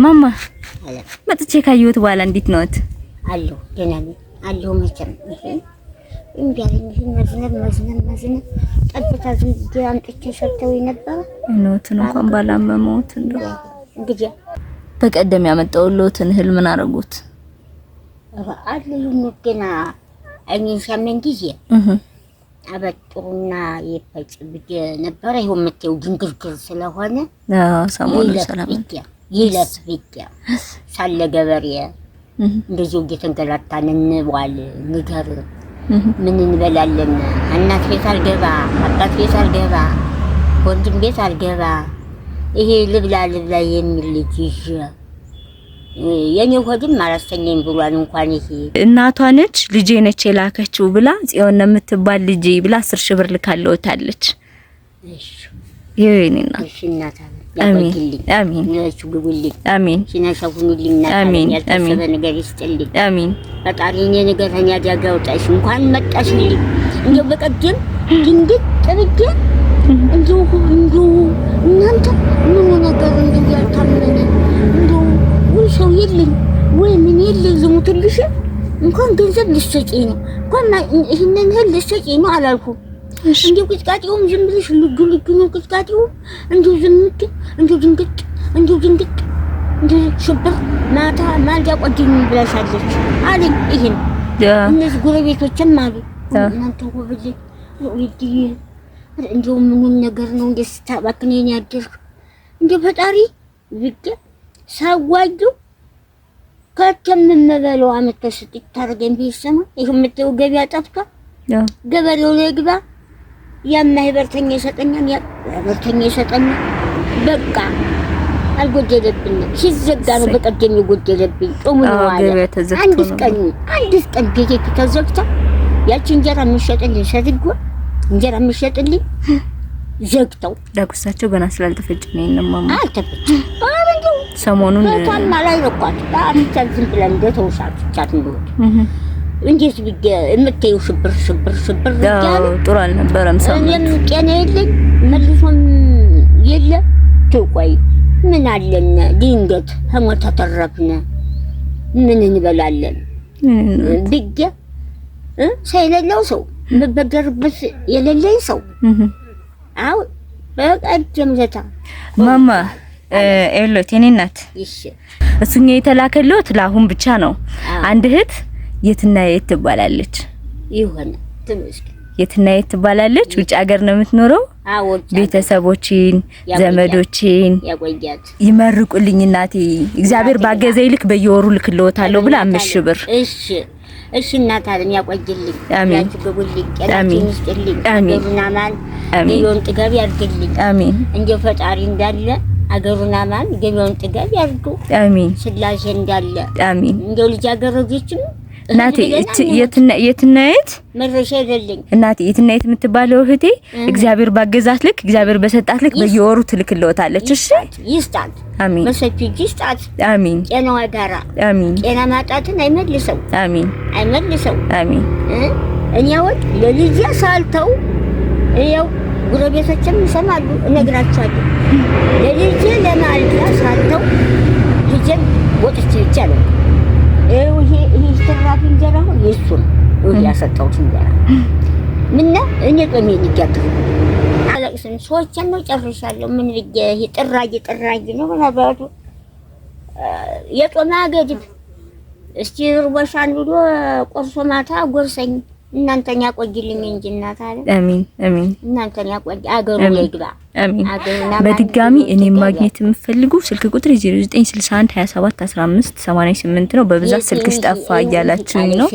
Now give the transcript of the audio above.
ማማ መጥቼ ካየሁት በኋላ እንዴት ነዎት? አለሁ ደህና ነኝ አለሁ። መቼም ይሄ እንግዲህ መዝነብ ጠብታ ዝም ብዬ አምጥቼ ሰጥተውኝ ነበር። እኖትን እንኳን ባላመመውት እንግዲህ በቀደም ያመጣውልዎትን እህል ምን አደረጉት? አለኝ ገና አይኔን ሲያመኝ ጊዜ አበጥሩና የፈጭ ብዬ ነበር። ይኸው የምትይው ግንግርግር ስለሆነ ሰሞኑን ሰላም ይለፍ ብዬ ሳለ ገበሬ እንደዚሁ እየተንገላታን እንዋል ንገር ምን እንበላለን? እናት ቤት አልገባ፣ አባት ቤት አልገባ፣ ወንድም ቤት አልገባ፣ ይሄ ልብላ የሚል ልጅ ይዤ የኔ ሆድም አላስተኛኝ ብሏል። እንኳን ይሄ እናቷ ነች ልጄ ነች የላከችው ብላ ጽዮን ነው የምትባል ልጄ ብላ 10 ሺህ ብር ልካለውታለች። እሺ ይሄኔና እሺ እናታ ያቆይልኝ። አሜን ግቡልኝ። አሜን ሲነሰፉልኝ አሜን ያልተሰበ ነገር ይስጥልኝ። አሜን ፈጣሪ እኔ ነገረኛ ያጋውጣሽ እንኳን መጣሽልኝ። እንደው በቀደም ድንግጥ ጥብቄ እንደው እናንተ ምን ነገር እንደው ያልታመነ እንደው ወይ ሰው የለኝ ወይ ምን የለኝ ዝሙትልሽ እንኳን ገንዘብ ልትሰጪኝ ነው እንኳን ይሄንን ህል ልትሰጪኝ ነው አላልኩም። እንደው ቅጥቃጤውም ዝም ብለሽ ልጁ ነው ቅጥቃጤው እንደው ዝምት እንደው ድንግጥ እንደው ሽብር ማታ ማልዳ ቆድኝ ብለሻለች አለኝ። ይሄን እነዚህ ጎረቤቶችም አሉ እናንተ ወብልኝ ወይዲ እንደው ምን ነገር ነው እንደስታባክነኝ ያደርክ እንደው ፈጣሪ ብቅ ሳዋጁ ከተምመበለው አመት ተስጥት ታርገን ቢሰማ ይሄም የምትው ገበያ ጠፍቷ ገበሬው ላይ ግባ ያማህበርተኛ ይሰጠኛል ያበርተኛ ይሰጠኛል። በቃ አልጎደለብኝም። ሲዘጋ ነው በቀደም ይጎደለብኝ። ጾሙ ነው አለ አንድ ቀን ቤቴ ተዘግታ ያቺ እንጀራ የሚሸጥልኝ ሰድጎ እንጀራ የሚሸጥልኝ ዘግተው ዳጉሳቸው ገና ስላልተፈጨ ነው እንማማ አልተፈጨ ባረንጆ ሰሞኑን ታማ ላይ ረቋት አጥተን ብለን እንደተውሳት ቻት እንደሆነ እንዴት ቢገ የምትይው ሽብር ያለ ጥሩ አልነበረም። እኔም ጤና የለኝ መልሶም የለ ተቆይ ምን አለን ድንገት ህሞት ተተረፍነ ምን እንበላለን ቢገ ሳይለለው ሰው መበደርበት የሌለኝ ሰው አው በቀደም ለታ ማማ ኤሎት የኔ እናት እሺ እሱኛ የተላከልዎት ለአሁን ብቻ ነው። አንድ እህት የትና የት ትባላለች? ይሆነ ትንሽ የትና የት ትባላለች? ውጭ ሀገር ነው የምትኖረው። ቤተሰቦችን ዘመዶችን ያቆያት ይመርቁልኝ እናቴ እግዚአብሔር ባገዘይ ልክ በየወሩ ልክልዎታለሁ ብላ 5 ሺህ ብር እሺ እናት አለም ያቆይልኝ። አሜን ያትገቡልኝ ቀላችን ይስጥልኝ። አገሩና ማን ገቢውን ጥጋብ ያርግልኝ። አሜን እንደው ፈጣሪ እንዳለ አገሩና ማን ገቢውን ጥጋብ ያርጉ። አሜን ስላሴ እንዳለ አሜን። እንደው ልጅ አገረጆችም እናቴ የትናየት መረሻ አይደለኝ እናቴ የትናየት የምትባለው እህቴ እግዚአብሔር ባገዛት ልክ እግዚአብሔር በሰጣት ልክ በየወሩ ትልክልዎታለች። እሺ ይስጣት አሜን። መሰፊት ይስጣት አሜን። ጤናዋ ጋራ አሜን። ጤና ማጣትን አይመልሰው አሜን። አይመልሰው አሜን። እኛው ለልጅ ሳልተው ይኸው ጉረቤቶችም ይሰማሉ እነግራቸዋለሁ። ለልጅ ለማልዳ ሳልተው ልጅን ወጥቼ ይቻላል ይሄ ተራፊ እንጀራ ነው የሱን ያሰጣሁት እንጀራ ምንና እኔ ቆሜ ልጅያለሁ አለቅስን ሰዎችን ነው ጨርሻለሁ። ምን ልጅ ጥራጅ ነው ማለት የጦማ ገድብ እስቲ ርቦሻን ብሎ ቆርሶ ማታ ጎርሰኝ እናንተኛ ቆይልኝ እንጂ እናት አለ አሜን አሜን። እናንተኛ ቆይ አገሩ ላይ ግባ አሜን። በድጋሚ እኔም ማግኘት የምፈልጉ ስልክ ቁጥር 0961 27 15 88 ነው። በብዛት ስልክሽ ጠፋ እያላችሁኝ ነው።